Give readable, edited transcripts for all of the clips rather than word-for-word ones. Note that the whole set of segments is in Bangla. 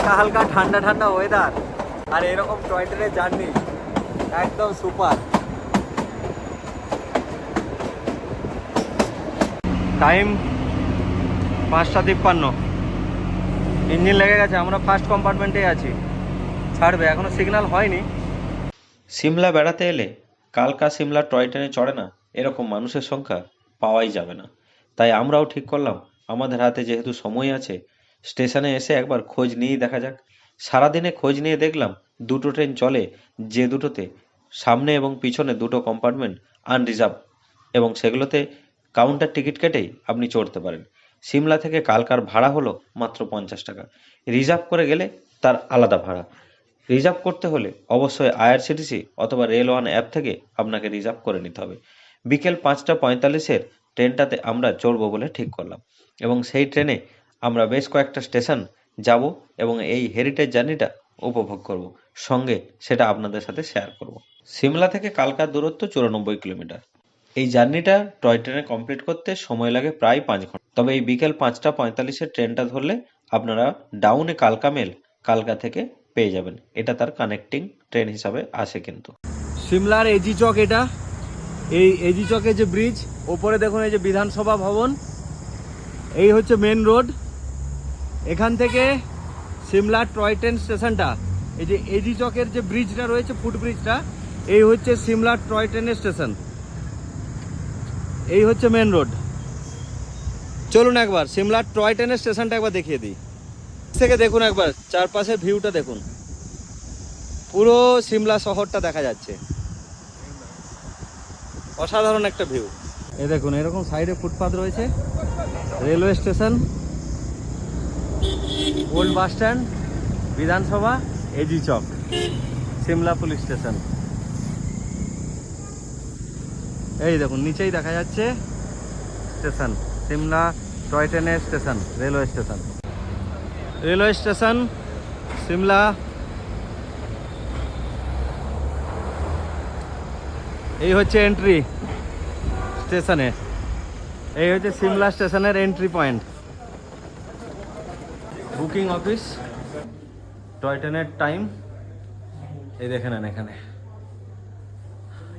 হালকা হালকা ঠান্ডা ঠান্ডা ওয়েদার আর এরকম টয় ট্রেনের জার্নি একদম সুপার। টাইম 5:53, ইঞ্জিন লেগে গেছে, আমরা ফার্স্ট কম্পার্টমেন্টে আছি, ছাড়বে, এখনো সিগন্যাল হয়নি। সিমলা বেড়াতে এলে কালকা সিমলা টয় ট্রেনে চড়ে না এরকম মানুষের সংখ্যা পাওয়াই যাবে না। তাই আমরাও ঠিক করলাম আমাদের হাতে যেহেতু সময় আছে, স্টেশনে এসে একবার খোঁজ নিয়েই দেখা যাক। সারাদিনে খোঁজ নিয়ে দেখলাম দুটো ট্রেন চলে, যে দুটোতে সামনে এবং পিছনে দুটো কম্পার্টমেন্ট আনরিজার্ভ, এবং সেগুলোতে কাউন্টার টিকিট কেটেই আপনি চড়তে পারেন। সিমলা থেকে কালকার ভাড়া হলো মাত্র 50 টাকা। রিজার্ভ করে গেলে তার আলাদা ভাড়া। রিজার্ভ করতে হলে অবশ্যই আইআরসিটিসি অথবা রেল ওয়ান অ্যাপ থেকে আপনাকে রিজার্ভ করে নিতে হবে। বিকেল 5:45-এর ট্রেনটাতে আমরা চড়বো বলে ঠিক করলাম, এবং সেই ট্রেনে আমরা বেশ কয়েকটা স্টেশন যাব এবং এই হেরিটেজ জার্নিটা উপভোগ করব, সঙ্গে সেটা আপনাদের সাথে শেয়ার করব। সিমলা থেকে কালকার দূরত্ব 94 কিলোমিটার। এই জার্নিটা টয় ট্রেনে কমপ্লিট করতে সময় লাগে প্রায় 5 ঘন্টা। তবে এই বিকেল 5:45-এর ট্রেনটা ধরলে আপনারা ডাউনে কালকা মেল কালকা থেকে পেয়ে যাবেন। এটা তার কানেক্টিং ট্রেন হিসাবে আসে। কিন্তু সিমলার এজি চক, এটা এই এজি চকে যে ব্রিজ, ওপরে দেখুন এই যে বিধানসভা ভবন, এই হচ্ছে মেন রোড। এখান থেকে সিমলার টয় ট্রেন স্টেশনটা, এই যে এজি চকের যে ব্রিজটা রয়েছে, ফুট ব্রিজটা, এই হচ্ছে সিমলার টয় ট্রেনের স্টেশন, এই হচ্ছে মেন রোড। চলুন একবার সিমলার টয় ট্রেনের স্টেশনটা একবার দেখিয়ে দিই। থেকে দেখুন একবার চারপাশের ভিউটা দেখুন, পুরো সিমলা শহরটা দেখা যাচ্ছে, অসাধারণ একটা ভিউ। এই দেখুন এরকম সাইডে ফুটপাথ রয়েছে, railway station, old bus stand, বিধানসভা, এজি চক, সিমলা পুলিশ স্টেশন। এই দেখুন নিচেই দেখা যাচ্ছে স্টেশন, সিমলা টয় ট্রেনের station, railway station. Railway station Shimla. এই হচ্ছে এন্ট্রি স্টেশনে, এই হচ্ছে সিমলা স্টেশনের entry point. Booking office, toy ট্রেনের টাইম এই দেখে নেন। এখানে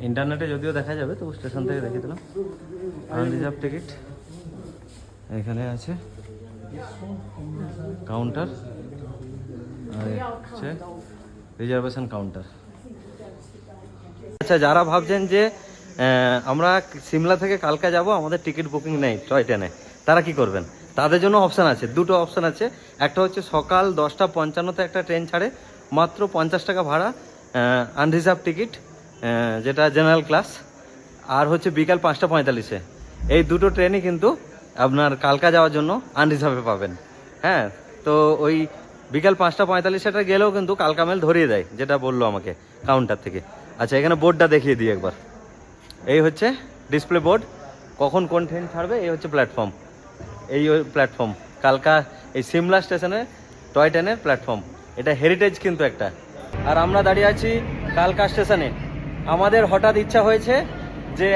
ইন্টারনেটে যদিও দেখা যাবে, তবু স্টেশন থেকে দেখে দিলাম। আনরিজার্ভ টিকিট এখানে আছে, কাউন্টার, আর হচ্ছে রিজার্ভেশন কাউন্টার। আচ্ছা, যারা ভাবছেন যে আমরা সিমলা থেকে কালকা যাব, আমাদের টিকিট বুকিং নেই টয় ট্রেনে, তারা কি করবেন? তাদের জন্য অপশান আছে, দুটো অপশান আছে। একটা হচ্ছে সকাল 10:55-তে একটা ট্রেন ছাড়ে, মাত্র 50 টাকা ভাড়া, আনরিজার্ভ টিকিট, যেটা জেনারেল ক্লাস। আর হচ্ছে বিকাল 5:45-এ। এই দুটো ট্রেনই কিন্তু আপনার কালকা যাওয়ার জন্য আনরিজার্ভে পাবেন। হ্যাঁ, তো ওই বিকাল 5:45-এটা গেলেও কিন্তু কালকা মেল ধরিয়ে দেয়, যেটা বললো আমাকে কাউন্টার থেকে। আচ্ছা, এখানে বোর্ডটা দেখিয়ে দিই একবার। এই হচ্ছে ডিসপ্লে বোর্ড, কখন কোন ট্রেন ছাড়বে। এই হচ্ছে প্ল্যাটফর্ম, এই প্ল্যাটফর্ম কালকা, এই সিমলা স্টেশনে টয় ট্রেনের প্ল্যাটফর্ম। এটা হেরিটেজ কিন্তু একটা। আর আমরা দাঁড়িয়ে আছি কালকা স্টেশনে। আমাদের হঠাৎ ইচ্ছা হয়েছে যে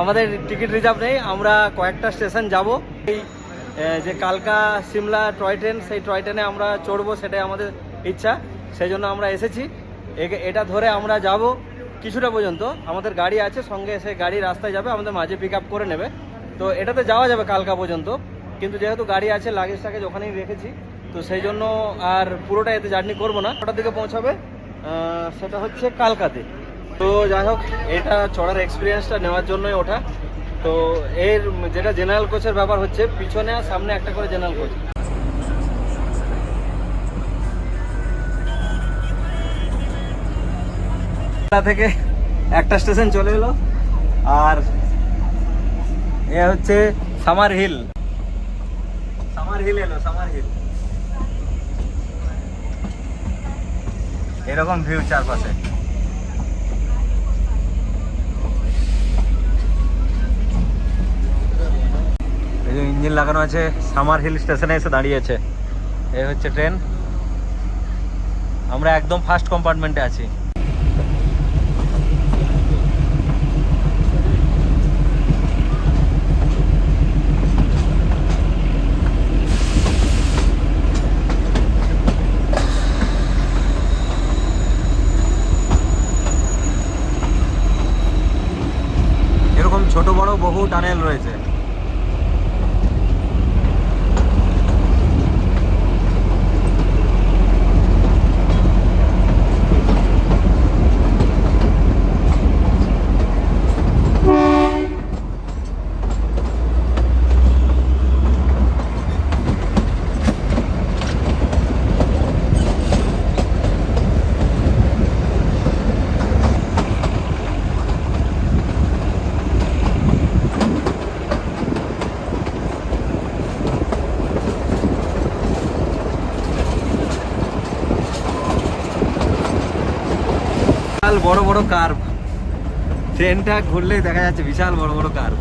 আমাদের টিকিট রিজার্ভ নেই, আমরা কয়েকটা স্টেশন যাব, এই যে কালকা সিমলা টয় ট্রেন, সেই টয় ট্রেনে আমরা চড়বো, সেটাই আমাদের ইচ্ছা। সেই জন্য আমরা এসেছি। এটা ধরে আমরা যাব কিছুটা পর্যন্ত, আমাদের গাড়ি আছে সঙ্গে, এসে গাড়ি রাস্তায় যাবে, আমাদের মাঝে পিক আপ করে নেবে। তো এটাতে যাওয়া যাবে কালকা পর্যন্ত, কিন্তু যেহেতু গাড়ি আছে, লাগেজটাকে ওখানেই রেখেছি, তো সেই জন্য আর পুরোটা এতে জার্নি করবো না। ওটার দিকে পৌঁছাবে, সেটা হচ্ছে কালকাতে। তো যাই হোক, এটা চড়ার এক্সপিরিয়েন্সটা নেওয়ার জন্যই ওঠা। তো এর যেটা জেনারেল কোচের ব্যাপার হচ্ছে, পিছনে আর সামনে একটা করে জেনারেল কোচ। থেকে একটা স্টেশন চলে এলো, আর এ হচ্ছে সামার হিল। সামার হিল এলো, সামার হিল। এরকম ভিউ চারপাশে। এই যে ইঞ্জিন লাগানো আছে, সামার হিল স্টেশনে এসে দাঁড়িয়েছে। এই হচ্ছে ট্রেন, আমরা একদম ফার্স্ট কম্পার্টমেন্টে আছি। বহু টানেল রয়েছে। বিশাল বড় বড় কার্ভ, ট্রেনটা ঘুরলেই দেখা যাচ্ছে বিশাল বড় বড় কার্ভ।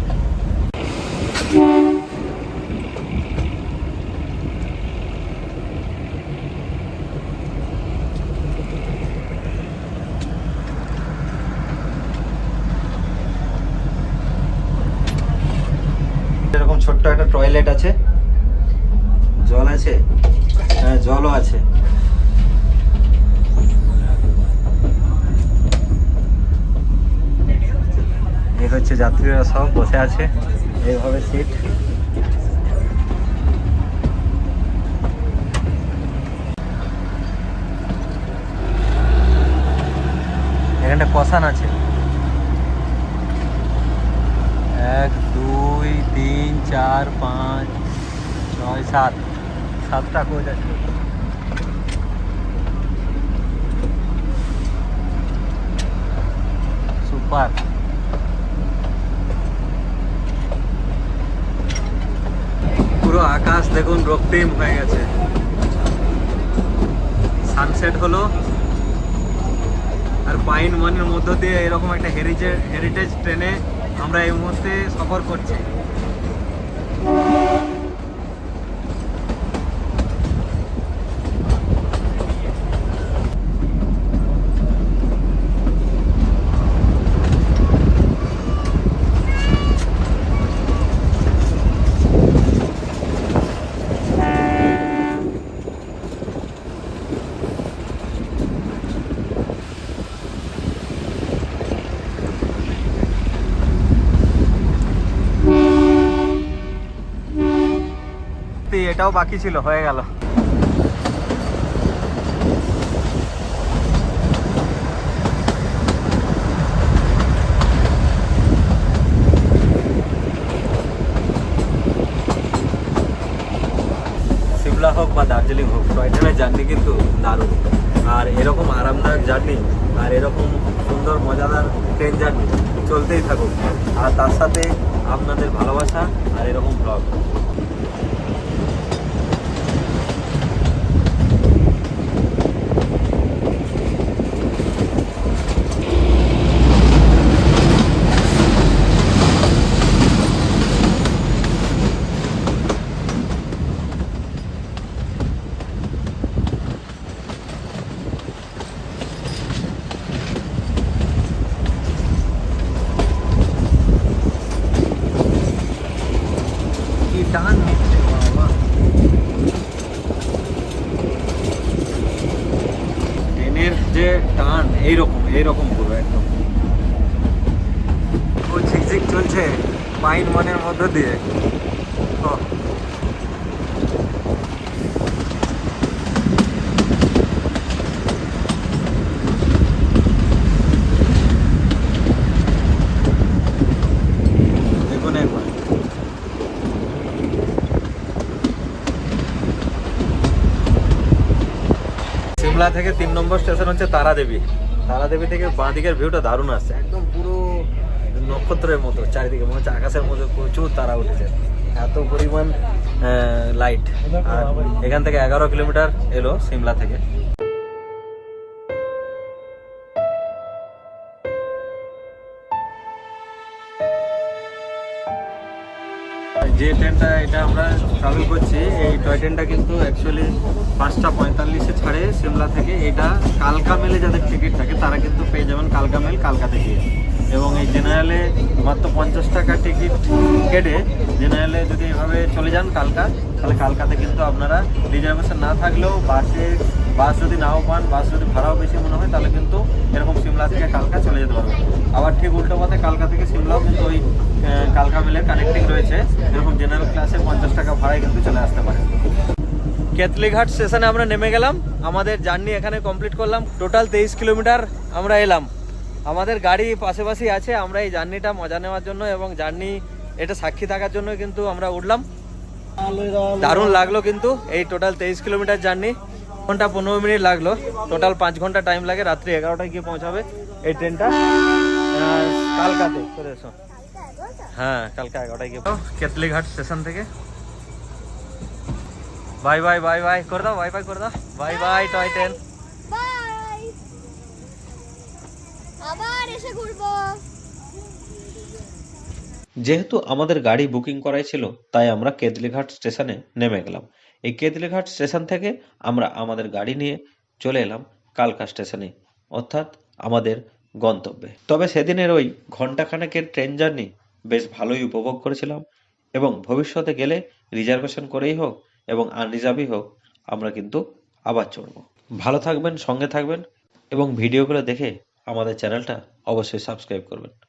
এরকম ছোট্ট একটা টয়লেট আছে, জল আছে, হ্যাঁ জলও আছে। এই হচ্ছে যাত্রীরা সব বসে আছে এইভাবে সিট। এখানটা কষান আছে, 1 2 3 4 5 6 7, 7টা কোচ আছে। সুপার। পুরো আকাশ দেখুন রক্তিম হয়ে গেছে, সানসেট হলো। আর পাইন ওয়ানের মধ্য দিয়ে এরকম একটা হেরিটেজ ট্রেনে আমরা এই মুহূর্তে সফর করছি। এটাও বাকি ছিল, হয়ে গেল। সিমলা হোক বা দার্জিলিং হোক, টয় ট্রেনের জার্নি কিন্তু দারুণ। আর এরকম আরামদায়ক জার্নি আর এরকম সুন্দর মজাদার ট্রেন জার্নি চলতেই থাকুক। আর তার সাথে আপনাদের ভালোবাসা আর এরকম ব্লগ। টান নিচ্ছে বাবা, ট্রেনের যে টান এইরকম পুরো একদম। ও ঝিকঝিক চলছে পাইন ওয়ানের মধ্য দিয়ে। দেখুন একবার, সিমলা থেকে 3 নম্বর স্টেশন হচ্ছে তারাদেবী। তারাদেবী থেকে বাঁ দিকের ভিউটা দারুণ আসছে, একদম পুরো নক্ষত্রের মতো চারিদিকে, মনে হচ্ছে আকাশের মধ্যে প্রচুর তারা উঠেছে, এত পরিমাণ লাইট। আর এখান থেকে 11 কিলোমিটার এলো সিমলা থেকে। যে ট্রেনটা এটা আমরা ট্রাভেল করছি, এই টয় ট্রেনটা কিন্তু অ্যাকচুয়ালি 5টা 45-এ ছাড়ে সিমলা থেকে। এটা কালকা মেলে যাদের টিকিট থাকে তারা কিন্তু পেয়ে যাবেন কালকা মেল কালকাতে গিয়ে। এবং এই জেনারেলে মাত্র 50 টাকা টিকিট কেটে জেনারেলে যদি এভাবে চলে যান কালকা, তাহলে কালকাতে কিন্তু আপনারা রিজার্ভেশন না থাকলেও বাস যদি নাও পান, বাস যদি ভাড়াও বেশি মনে হয়, তাহলে কিন্তু এরকম সিমলা থেকে কালকা চলে যেতে পারবেন। আবার ঠিক উল্টো পথে কালকা থেকে সিমলাও কিন্তু ওই কালকা মেলের কানেক্টিং রয়েছে, এরকম জেনারেল ক্লাসে 50 টাকা ভাড়ায় কিন্তু চলে আসতে পারে। কেতলিঘাট স্টেশনে আমরা নেমে গেলাম, আমাদের জার্নি এখানে কমপ্লিট করলাম। টোটাল 23 কিলোমিটার আমরা এলাম। আমাদের গাড়ি পাশাপাশি আছে, আমরা এই জার্নিটা মজা নেওয়ার জন্য এবং জার্নি এটা সাক্ষী থাকার জন্য কিন্তু আমরা উঠলাম। দারুণ লাগলো কিন্তু এই টোটাল 23 কিলোমিটার জার্নি। ঘন্টা 15 মিনিট লাগলো, টোটাল 5 ঘন্টা টাইম লাগে। রাত্রি 11টায় গিয়ে পৌঁছাবে এই ট্রেনটা কালকাতে। চলে এসো। হ্যাঁ, কালকা 11টায় গিয়ে কেতলিঘাট স্টেশন থেকে। বাই বাই বাই বাই করে দাও, বাই বাই করে দাও, bye bye toy train. Bye, আবার এসে ঘুরবো। যেহেতু আমাদের গাড়ি বুকিং করাই ছিল, তাই আমরা কেতলিঘাট স্টেশনে নেমে গেলাম। এই কেতলিঘাট স্টেশন থেকে আমরা আমাদের গাড়ি নিয়ে চলে এলাম কালকা স্টেশনে, অর্থাৎ আমাদের গন্তব্যে। তবে সেদিনের ওই ঘন্টাখানেকের ট্রেন জার্নি বেশ ভালোই উপভোগ করেছিলাম এবং ভবিষ্যতে গেলে রিজার্ভেশন করেই হোক এবং আনরিজার্ভই হোক, আমরা কিন্তু আবার চড়ব। ভালো থাকবেন, সঙ্গে থাকবেন এবং ভিডিওগুলো দেখে আমাদের চ্যানেলটা অবশ্যই সাবস্ক্রাইব করবেন।